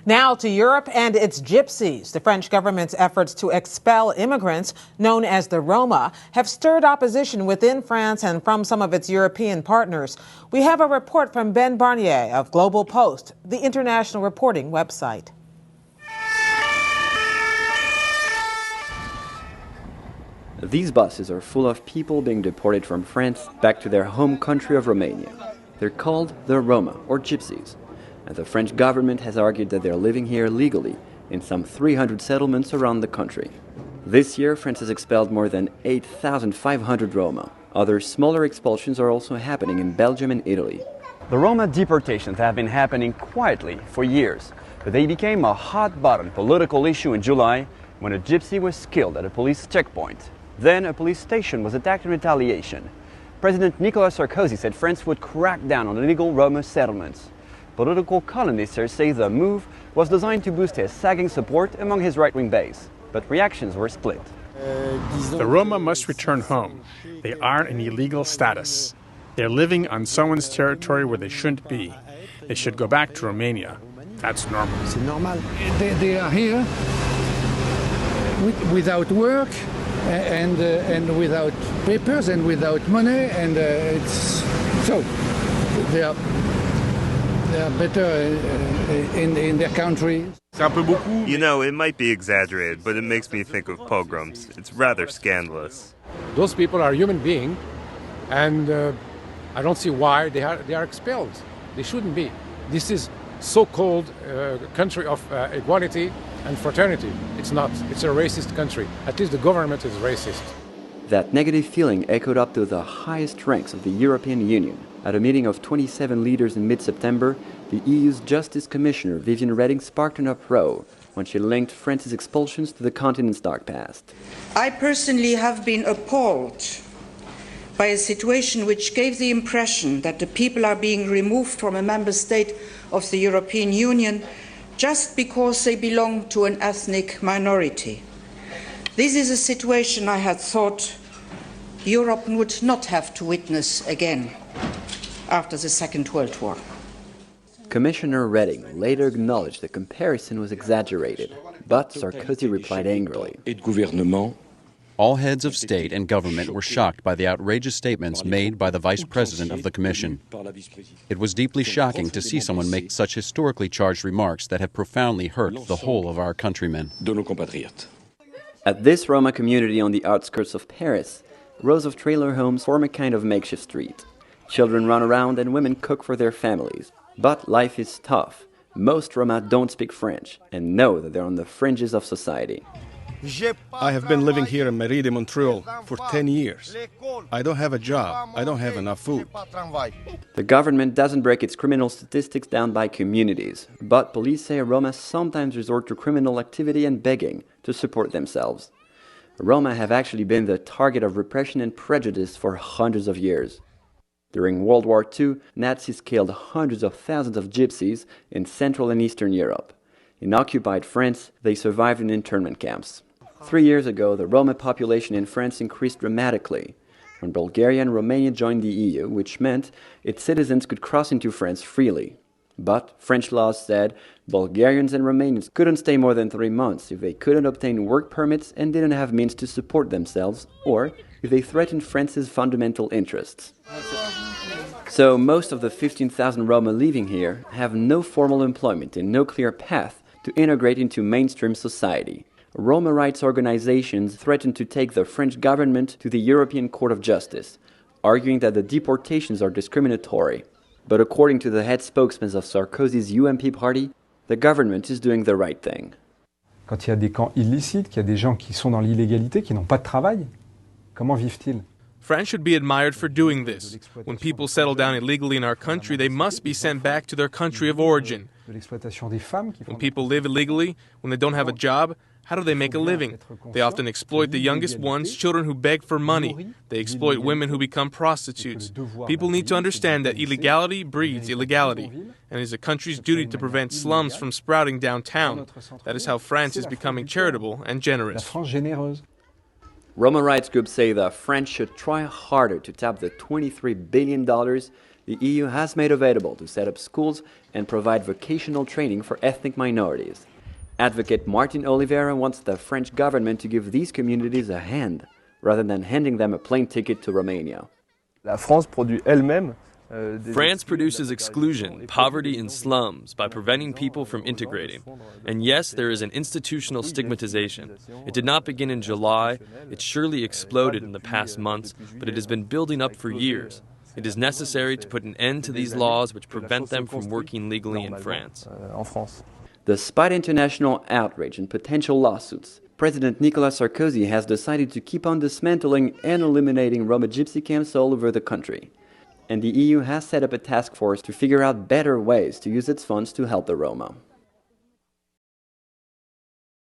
Now to Europe and its gypsies. The French government's efforts to expel immigrants, known as the Roma, have stirred opposition within France and from some of its European partners. We have a report from Ben Barnier of Global Post, the international reporting website. These buses are full of people being deported from France back to their home country of Romania. They're called the Roma, or gypsies. And the French government has argued that they're living here legally in some 300 settlements around the country. This year, France has expelled more than 8,500 Roma. Other smaller expulsions are also happening in Belgium and Italy. The Roma deportations have been happening quietly for years, but they became a hot-button political issue in July when a gypsy was killed at a police checkpoint. Then a police station was attacked in retaliation. President Nicolas Sarkozy said France would crack down on illegal Roma settlements. Political columnists say the move was designed to boost his sagging support among his right-wing base, but reactions were split. The Roma must return home. They are in illegal status. They're living on someone's territory where they shouldn't be. They should go back to Romania. That's normal. They are here without work and without papers and without money, and so they are better in their country. You know, it might be exaggerated, but it makes me think of pogroms. It's rather scandalous. Those people are human beings, and I don't see why they are expelled. They shouldn't be. This is so-called country of equality and fraternity. It's not. It's a racist country. At least the government is racist. That negative feeling echoed up to the highest ranks of the European Union. At a meeting of 27 leaders in mid-September, the EU's Justice Commissioner Viviane Reding sparked an uproar when she linked France's expulsions to the continent's dark past. I personally have been appalled by a situation which gave the impression that the people are being removed from a member state of the European Union just because they belong to an ethnic minority. This is a situation I had thought Europe would not have to witness again after the Second World War. Commissioner Reding later acknowledged the comparison was exaggerated, but Sarkozy replied angrily. All heads of state and government were shocked by the outrageous statements made by the Vice President of the Commission. It was deeply shocking to see someone make such historically charged remarks that have profoundly hurt the whole of our countrymen. At this Roma community on the outskirts of Paris, rows of trailer homes form a kind of makeshift street. Children run around and women cook for their families. But life is tough. Most Roma don't speak French and know that they're on the fringes of society. I have been living here in Mairie de Montreal for 10 years. I don't have a job. I don't have enough food. The government doesn't break its criminal statistics down by communities, but police say Roma sometimes resort to criminal activity and begging to support themselves. Roma have actually been the target of repression and prejudice for hundreds of years. During World War II, Nazis killed hundreds of thousands of gypsies in Central and Eastern Europe. In occupied France, they survived in internment camps. 3 years ago, the Roma population in France increased dramatically when Bulgaria and Romania joined the EU, which meant its citizens could cross into France freely. But French laws said Bulgarians and Romanians couldn't stay more than 3 months if they couldn't obtain work permits and didn't have means to support themselves, or if they threatened France's fundamental interests. So most of the 15,000 Roma living here have no formal employment and no clear path to integrate into mainstream society. Roma rights organizations threatened to take the French government to the European Court of Justice, arguing that the deportations are discriminatory. But according to the head spokesman of Sarkozy's UMP party, the government is doing the right thing. Quand il y a des camps illicites, qu'il y a des gens qui sont dans l'illégalité, qui n'ont pas de travail, comment vivent-ils? France should be admired for doing this. When people settle down illegally in our country, they must be sent back to their country of origin. When people live illegally, when they don't have a job, how do they make a living? They often exploit the youngest ones, children who beg for money. They exploit women who become prostitutes. People need to understand that illegality breeds illegality, and it is a country's duty to prevent slums from sprouting downtown. That is how France is becoming charitable and generous. Roma rights groups say the French should try harder to tap the $23 billion the EU has made available to set up schools and provide vocational training for ethnic minorities. Advocate Martin Oliveira wants the French government to give these communities a hand, rather than handing them a plane ticket to Romania. France produces exclusion, poverty, and slums by preventing people from integrating. And yes, there is an institutional stigmatization. It did not begin in July. It surely exploded in the past months, but it has been building up for years. It is necessary to put an end to these laws which prevent them from working legally in France. Despite international outrage and potential lawsuits, President Nicolas Sarkozy has decided to keep on dismantling and eliminating Roma gypsy camps all over the country. And the EU has set up a task force to figure out better ways to use its funds to help the Roma.